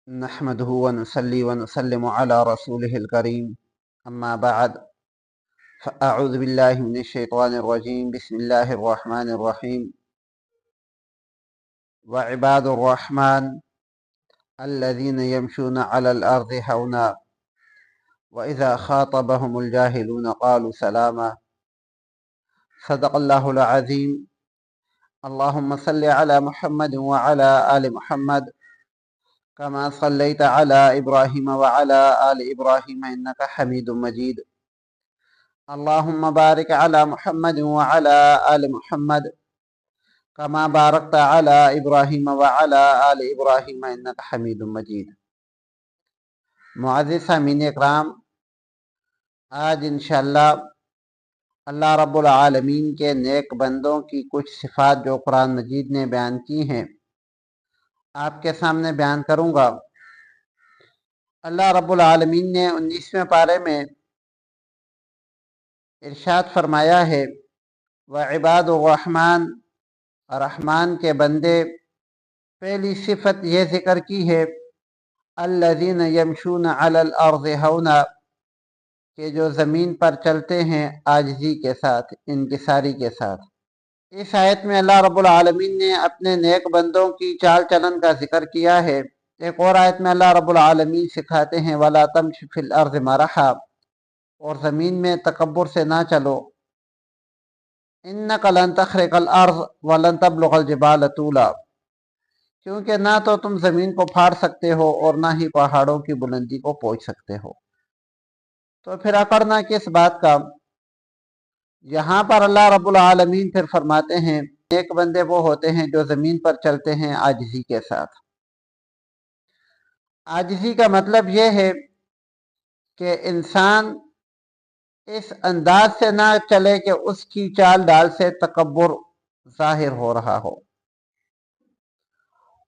نحمده ونصلي ونسلم على رسوله الكريم أما بعد فأعوذ بالله من الشيطان الرجيم بسم الله الرحمن الرحيم وعباد الرحمن الذين يمشون على الأرض هونا وإذا خاطبهم الجاهلون قالوا سلاما صدق الله العظيم اللهم صل على محمد وعلى آل محمد كما صليت على إبراهيم وعلى آل إبراهيم إنك حميد مجيد اللهم بارك على محمد وعلى آل محمد كما باركت على إبراهيم وعلى آل إبراهيم إنك حميد مجيد معزز سامعین اکرام، آج انشاءاللہ اللہ رب العالمین کے نیک بندوں کی کچھ صفات جو قرآن مجید نے بیان کی ہیں آپ کے سامنے بیان کروں گا۔ اللہ رب العالمین نے 19ویں پارے میں ارشاد فرمایا ہے وعباد الرحمن، رحمان کے بندے، پہلی صفت یہ ذکر کی ہے الذین یمشون علی الارض ہونا، کہ جو زمین پر چلتے ہیں عاجزی کے ساتھ، انکساری کے ساتھ۔ اس آیت میں اللہ رب العالمین نے اپنے نیک بندوں کی چال چلن کا ذکر کیا ہے۔ ایک اور آیت میں اللہ رب العالمین سکھاتے ہیں وَلَا تَمْشِ فِي الْأَرْضِ مَرَحًا، اور زمین میں تکبر سے نہ چلو۔ إِنَّكَ لَن تَخْرِقَ الْأَرْضَ وَلَن تَبْلُغَ الْجِبَالَ طُولًا، کیونکہ نہ تو تم زمین کو پھاڑ سکتے ہو اور نہ ہی پہاڑوں کی بلندی کو پہنچ سکتے ہو، تو پھر اکڑنا کس بات کا؟ یہاں پر اللہ رب العالمین پھر فرماتے ہیں نیک بندے وہ ہوتے ہیں جو زمین پر چلتے ہیں عاجزی کے ساتھ۔ عاجزی کا مطلب یہ ہے کہ انسان اس انداز سے نہ چلے کہ اس کی چال ڈال سے تکبر ظاہر ہو رہا ہو،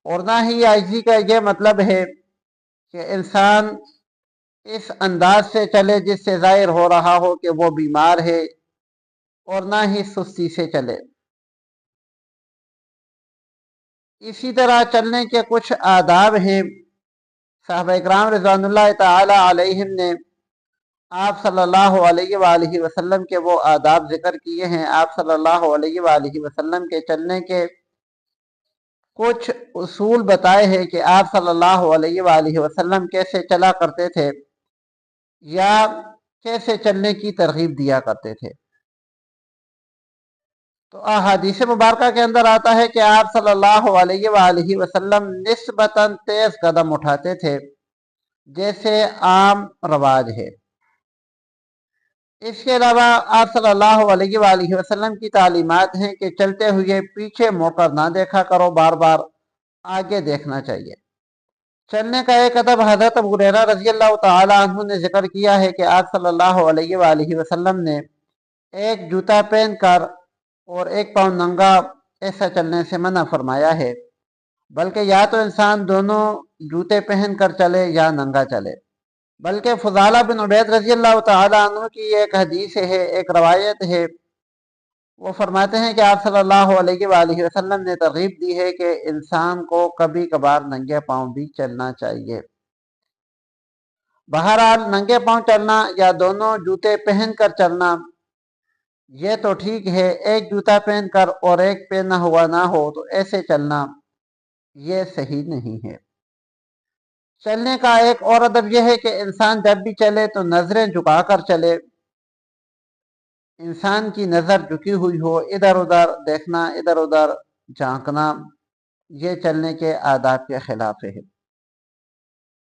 اور نہ ہی عاجزی کا یہ مطلب ہے کہ انسان اس انداز سے چلے جس سے ظاہر ہو رہا ہو کہ وہ بیمار ہے، اور نہ ہی سستی سے چلے۔ اسی طرح چلنے کے کچھ آداب ہیں۔ صحابہ اکرام رضوان اللہ تعالی علیہم نے آپ صلی اللہ علیہ وآلہ وسلم کے وہ آداب ذکر کیے ہیں۔ آپ صلی اللہ علیہ وآلہ وسلم کے چلنے کے کچھ اصول بتائے ہیں کہ آپ صلی اللہ علیہ وآلہ وسلم کیسے چلا کرتے تھے یا کیسے چلنے کی ترغیب دیا کرتے تھے۔ تو احادیث مبارکہ کے اندر آتا ہے کہ آپ صلی اللہ علیہ وآلہ وسلم نسبتاً تیز قدم اٹھاتے تھے جیسے عام رواج ہے۔ اس کے علاوہ آپ صلی اللہ علیہ وآلہ وسلم کی تعلیمات ہیں کہ چلتے ہوئے پیچھے موڑ کر نہ دیکھا کرو، بار بار آگے دیکھنا چاہیے۔ چلنے کا ایک ادب حضرت ابو ہریرہ رضی اللہ تعالی عنہ نے ذکر کیا ہے کہ آپ صلی اللہ علیہ وآلہ وسلم نے ایک جوتا پہن کر اور ایک پاؤں ننگا ایسا چلنے سے منع فرمایا ہے، بلکہ یا تو انسان دونوں جوتے پہن کر چلے یا ننگا چلے۔ بلکہ فضالہ بن عبید رضی اللہ تعالی عنہ کی ایک حدیث ہے، ایک روایت ہے، وہ فرماتے ہیں کہ آپ صلی اللہ علیہ وآلہ وسلم نے ترغیب دی ہے کہ انسان کو کبھی کبھار ننگے پاؤں بھی چلنا چاہیے۔ بہرحال ننگے پاؤں چلنا یا دونوں جوتے پہن کر چلنا یہ تو ٹھیک ہے، ایک جوتا پہن کر اور ایک پہنا ہوا نہ ہو تو ایسے چلنا یہ صحیح نہیں ہے۔ چلنے کا ایک اور ادب یہ ہے کہ انسان جب بھی چلے تو نظریں جھکا کر چلے، انسان کی نظر جھکی ہوئی ہو، ادھر ادھر دیکھنا، ادھر ادھر جھانکنا یہ چلنے کے آداب کے خلاف ہے۔